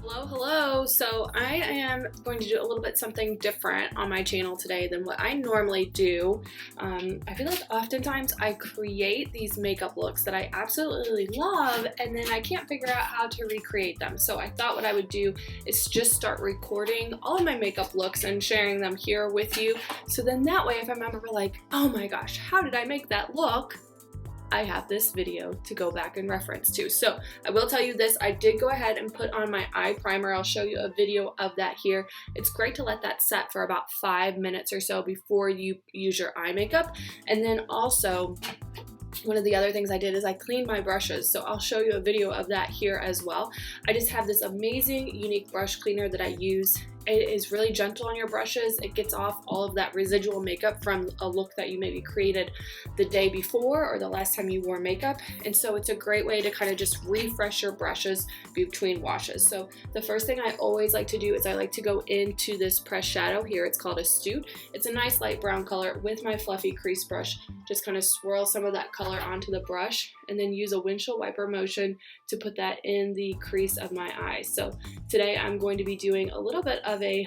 Hello, hello. So I am going to do a little bit something different on my channel today than what I normally do. I feel like oftentimes I create these makeup looks that I absolutely love and then I can't figure out how to recreate them. So I thought what I would do is just start recording all of my makeup looks and sharing them here with you. So then that way if I'm ever like, oh my gosh, how did I make that look? I have this video to go back and reference to. So I will tell you this, I did go ahead and put on my eye primer. I'll show you a video of that here. It's great to let that set for about 5 minutes or so before you use your eye makeup. And then also, one of the other things I did is I cleaned my brushes, so I'll show you a video of that here as well. I just have this amazing Younique brush cleaner that I use. It is really gentle on your brushes. It gets off all of that residual makeup from a look that you maybe created the day before or the last time you wore makeup. And so it's a great way to kind of just refresh your brushes between washes. So the first thing I always like to do is I like to go into this pressed shadow here. It's called Astute. It's a nice light brown color with my fluffy crease brush. Just kind of swirl some of that color onto the brush and then use a windshield wiper motion to put that in the crease of my eye. So today I'm going to be doing a little bit of a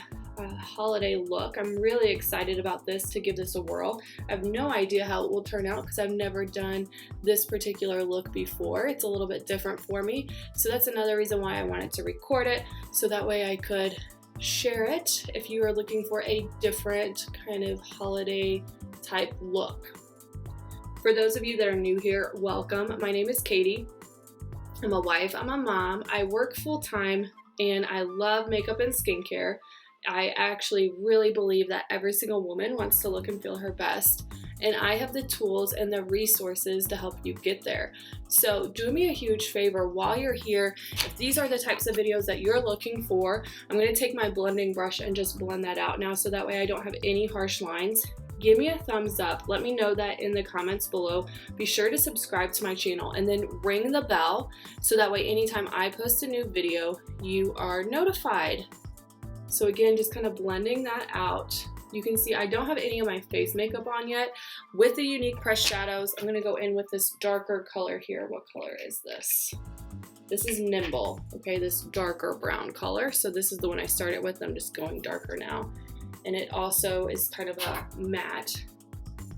holiday look. I'm really excited about this to give this a whirl. I have no idea how it will turn out because I've never done this particular look before. It's a little bit different for me. So that's another reason why I wanted to record it, so that way I could share it if you are looking for a different kind of holiday type look. For those of you that are new here, welcome. My name is Katie. I'm a wife, I'm a mom, I work full-time, and I love makeup and skincare. I actually really believe that every single woman wants to look and feel her best, and I have the tools and the resources to help you get there. So do me a huge favor while you're here. If these are the types of videos that you're looking for, I'm going to take my blending brush and just blend that out now so that way I don't have any harsh lines. Give me a thumbs up. Let me know that in the comments below. Be sure to subscribe to my channel and then ring the bell so that way anytime I post a new video, you are notified. So again, just kind of blending that out. You can see I don't have any of my face makeup on yet. With the Younique pressed shadows, I'm gonna go in with this darker color here. What color is this? This is Nimble, okay, this darker brown color. So this is the one I started with. I'm just going darker now. And it also is kind of a matte.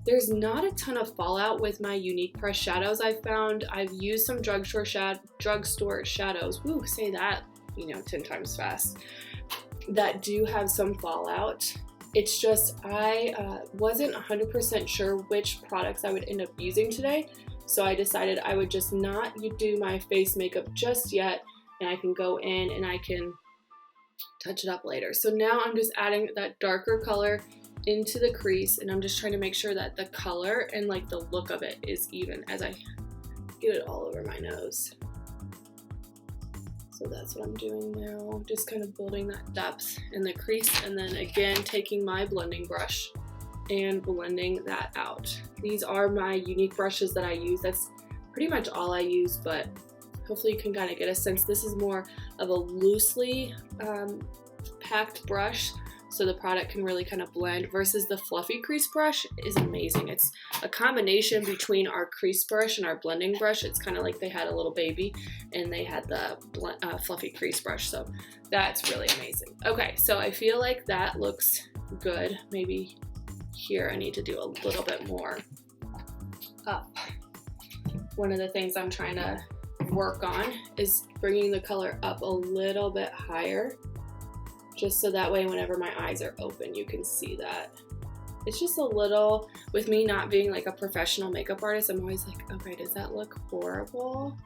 There's not a ton of fallout with my Younique pressed shadows I found. I've used some drugstore shadows, woo, say that, 10 times fast, that do have some fallout. It's just I wasn't 100% sure which products I would end up using today, so I decided I would just not do my face makeup just yet, and I can go in and I can touch it up later. So now I'm just adding that darker color into the crease, and I'm just trying to make sure that the color and like the look of it is even as I get it all over my nose. So that's what I'm doing now, just kind of building that depth in the crease, and then again taking my blending brush and blending that out. These are my Younique brushes that I use. That's pretty much all I use, but hopefully you can kind of get a sense. This is more of a loosely packed brush, so the product can really kind of blend, versus the fluffy crease brush is amazing. It's a combination between our crease brush and our blending brush. It's kind of like they had a little baby and they had the fluffy crease brush, so that's really amazing. Okay, so I feel like that looks good. Maybe here I need to do a little bit more up. One of the things I'm trying to work on is bringing the color up a little bit higher, just so that way whenever my eyes are open you can see that. It's just a little, with me not being like a professional makeup artist, I'm always like, okay, does that look horrible?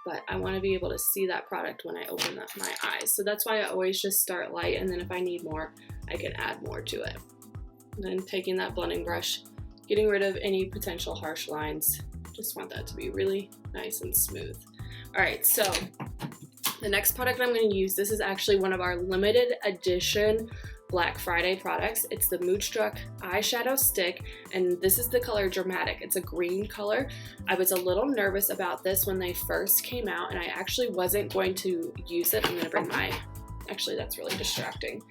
But I want to be able to see that product when I open up my eyes, so that's why I always just start light, and then if I need more I can add more to it. And then taking that blending brush, getting rid of any potential harsh lines. Just want that to be really nice and smooth. All right, so the next product I'm going to use, this is actually one of our limited edition Black Friday products. It's the Moodstruck eyeshadow stick, and this is the color Dramatic. It's a green color. I was a little nervous about this when they first came out, and I actually wasn't going to use it. I'm going to bring my, actually that's really distracting.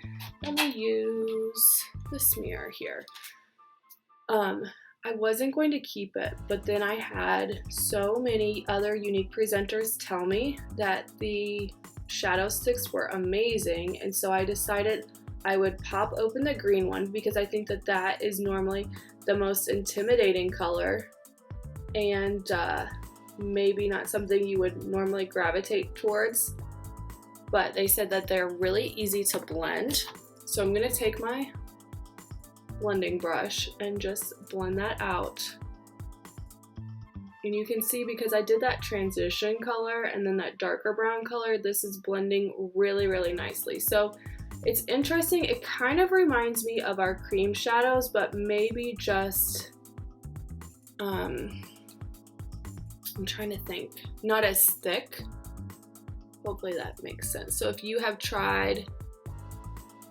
Let me use this mirror here. I wasn't going to keep it, but then I had so many other Younique presenters tell me that the shadow sticks were amazing, and so I decided I would pop open the green one because I think that that is normally the most intimidating color and maybe not something you would normally gravitate towards, but they said that they're really easy to blend. So I'm gonna take my blending brush and just blend that out. And you can see, because I did that transition color and then that darker brown color, this is blending really, really nicely. So it's interesting. It kind of reminds me of our cream shadows, but maybe just, I'm trying to think, not as thick. Hopefully that makes sense. So if you have tried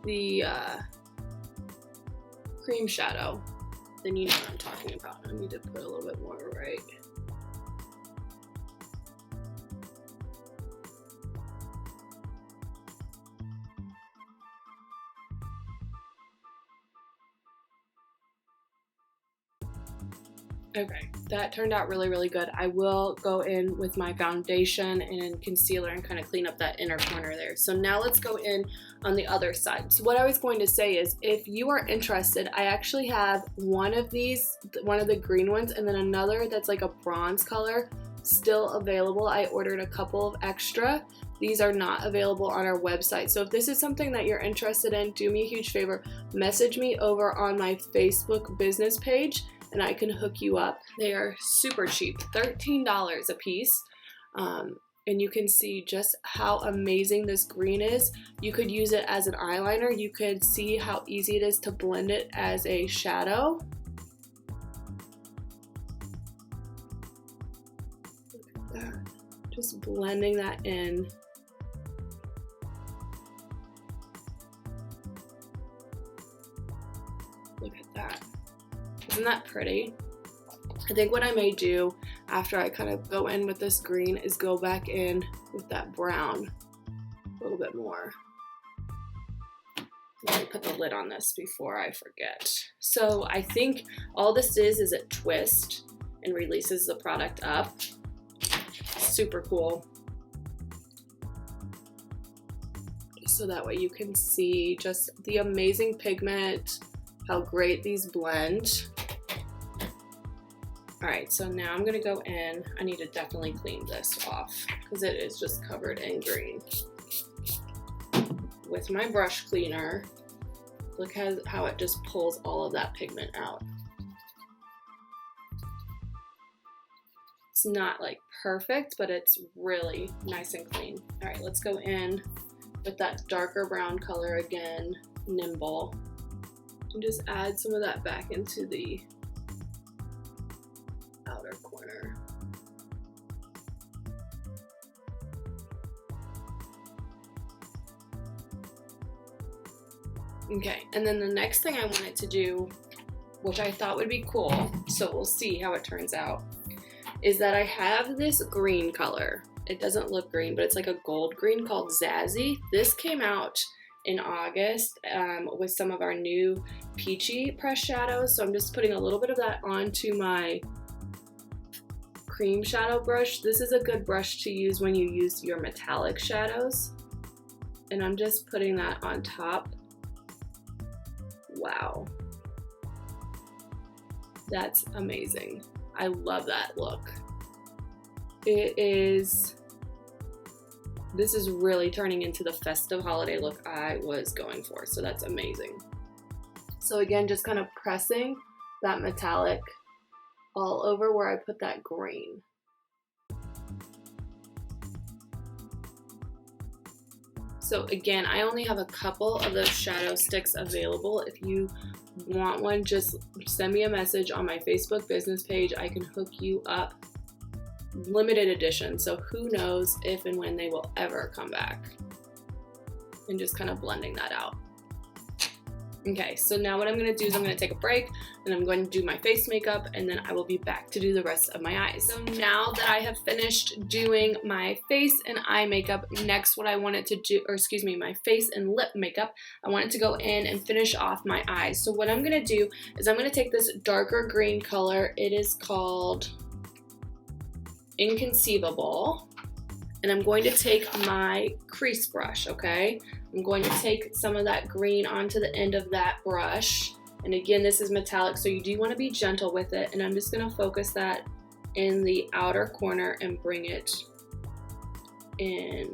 the cream shadow, then you know what I'm talking about. I need to put a little bit more right. Okay, that turned out really, really good. I will go in with my foundation and concealer and kind of clean up that inner corner there. So now let's go in on the other side. So what I was going to say is, if you are interested, I actually have one of these, one of the green ones, and then another that's like a bronze color still available. I ordered a couple of extra. These are not available on our website. So if this is something that you're interested in, do me a huge favor, message me over on my Facebook business page and I can hook you up. They are super cheap, $13 a piece. And you can see just how amazing this green is. You could use it as an eyeliner. You could see how easy it is to blend it as a shadow. Look at that. Just blending that in. Look at that. Isn't that pretty? I think what I may do after I kind of go in with this green is go back in with that brown a little bit more. Let me put the lid on this before I forget. So I think all this is it twists and releases the product up. Super cool. So that way you can see just the amazing pigment, how great these blend. All right, so now I'm gonna go in. I need to definitely clean this off because it is just covered in green. With my brush cleaner, look how it just pulls all of that pigment out. It's not like perfect, but it's really nice and clean. All right, let's go in with that darker brown color again, Nimble, and just add some of that back into the outer corner. Okay, and then the next thing I wanted to do, which I thought would be cool, so we'll see how it turns out, is that I have this green color. It doesn't look green, but it's like a gold green called Zazzy. This came out in August with some of our new peachy pressed shadows, so I'm just putting a little bit of that onto my cream shadow brush. This is a good brush to use when you use your metallic shadows, and I'm just putting that on top. Wow, that's amazing. I love that look. This is really turning into the festive holiday look I was going for, so that's amazing. So again, just kind of pressing that metallic all over where I put that green. So again, I only have a couple of those shadow sticks available. If you want one, just send me a message on my Facebook business page. I can hook you up. Limited edition, so who knows if and when they will ever come back. And just kind of blending that out. Okay, so now what I'm going to do is I'm going to take a break and I'm going to do my face makeup, and then I will be back to do the rest of my eyes. So now that I have finished doing my face and eye makeup, next what I wanted to do, or excuse me, my face and lip makeup, I wanted to go in and finish off my eyes. So what I'm going to do is I'm going to take this darker green color. It is called Inconceivable, And I'm going to take my crease brush, okay? I'm going to take some of that green onto the end of that brush. And again, this is metallic, so you do want to be gentle with it. And I'm just going to focus that in the outer corner and bring it in.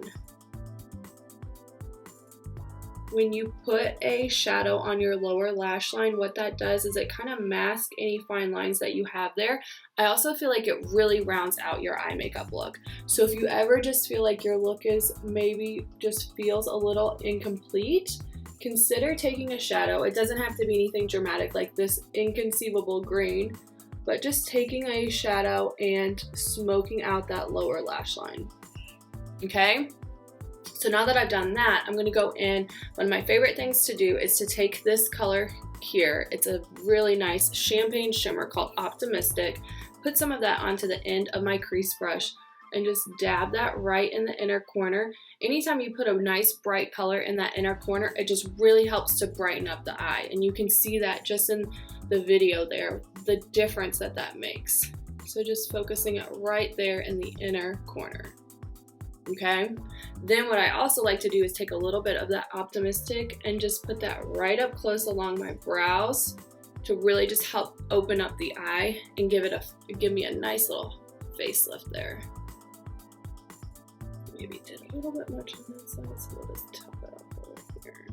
When you put a shadow on your lower lash line, what that does is it kind of masks any fine lines that you have there. I also feel like it really rounds out your eye makeup look. So if you ever just feel like your look is maybe just feels a little incomplete, consider taking a shadow. It doesn't have to be anything dramatic like this inconceivable green, but just taking a shadow and smoking out that lower lash line, okay? So now that I've done that, I'm going to go in. One of my favorite things to do is to take this color here. It's a really nice champagne shimmer called Optimistic. Put some of that onto the end of my crease brush and just dab that right in the inner corner. Anytime you put a nice bright color in that inner corner, it just really helps to brighten up the eye. And you can see that just in the video there, the difference that that makes. So just focusing it right there in the inner corner. Okay, then what I also like to do is take a little bit of that Optimistic and just put that right up close along my brows to really just help open up the eye and give me a nice little facelift there. Maybe did a little bit much on that side, so we'll just top it up over here.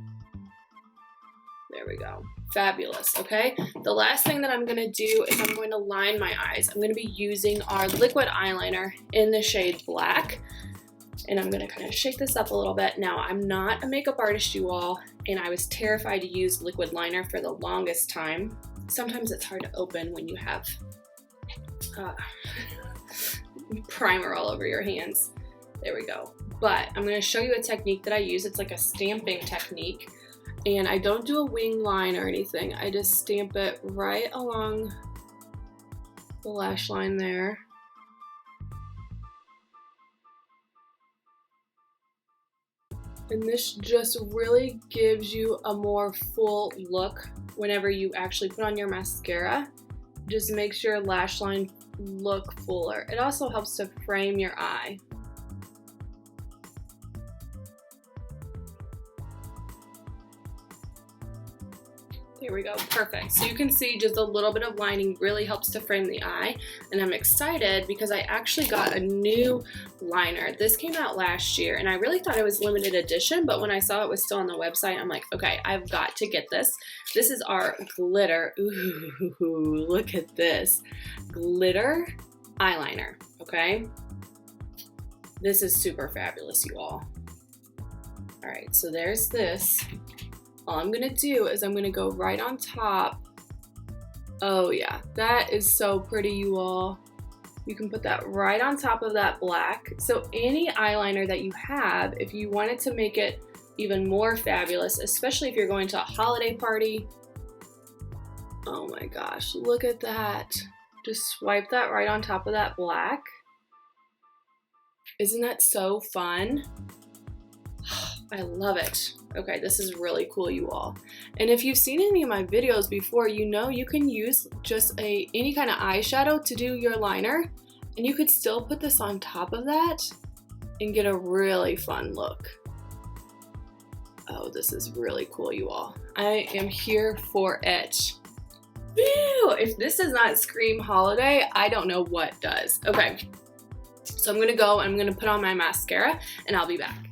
There we go. Fabulous, okay? The last thing that I'm gonna do is I'm going to line my eyes. I'm gonna be using our liquid eyeliner in the shade Black. And I'm gonna kind of shake this up a little bit. Now, I'm not a makeup artist, you all, and I was terrified to use liquid liner for the longest time. Sometimes it's hard to open when you have primer all over your hands. There we go. But I'm gonna show you a technique that I use. It's like a stamping technique. And I don't do a wing line or anything. I just stamp it right along the lash line there. And this just really gives you a more full look whenever you actually put on your mascara. Just makes your lash line look fuller. It also helps to frame your eye. There we go, perfect. So you can see just a little bit of lining really helps to frame the eye. And I'm excited because I actually got a new liner. This came out last year and I really thought it was limited edition, but when I saw it was still on the website, I'm like, okay, I've got to get this. This is our glitter, ooh, look at this. Glitter eyeliner, okay? This is super fabulous, you all. All right, so there's this. All I'm gonna do is I'm gonna go right on top. Oh yeah, that is so pretty, you all. You can put that right on top of that black. So any eyeliner that you have, if you wanted to make it even more fabulous, especially if you're going to a holiday party. Oh my gosh, look at that. Just swipe that right on top of that black. Isn't that so fun? I love it. Okay, this is really cool, you all. And if you've seen any of my videos before, you know you can use just any kind of eyeshadow to do your liner, and you could still put this on top of that and get a really fun look. Oh, this is really cool, you all. I am here for it. Woo! If this does not scream holiday, I don't know what does. Okay, so I'm gonna go and I'm gonna put on my mascara and I'll be back.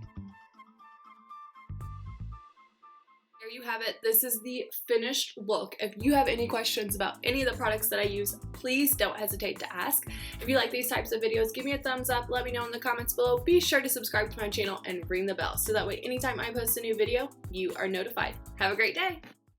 There you have it. This is the finished look. If you have any questions about any of the products that I use, please don't hesitate to ask. If you like these types of videos, give me a thumbs up. Let me know in the comments below. Be sure to subscribe to my channel and ring the bell so that way anytime I post a new video, you are notified. Have a great day.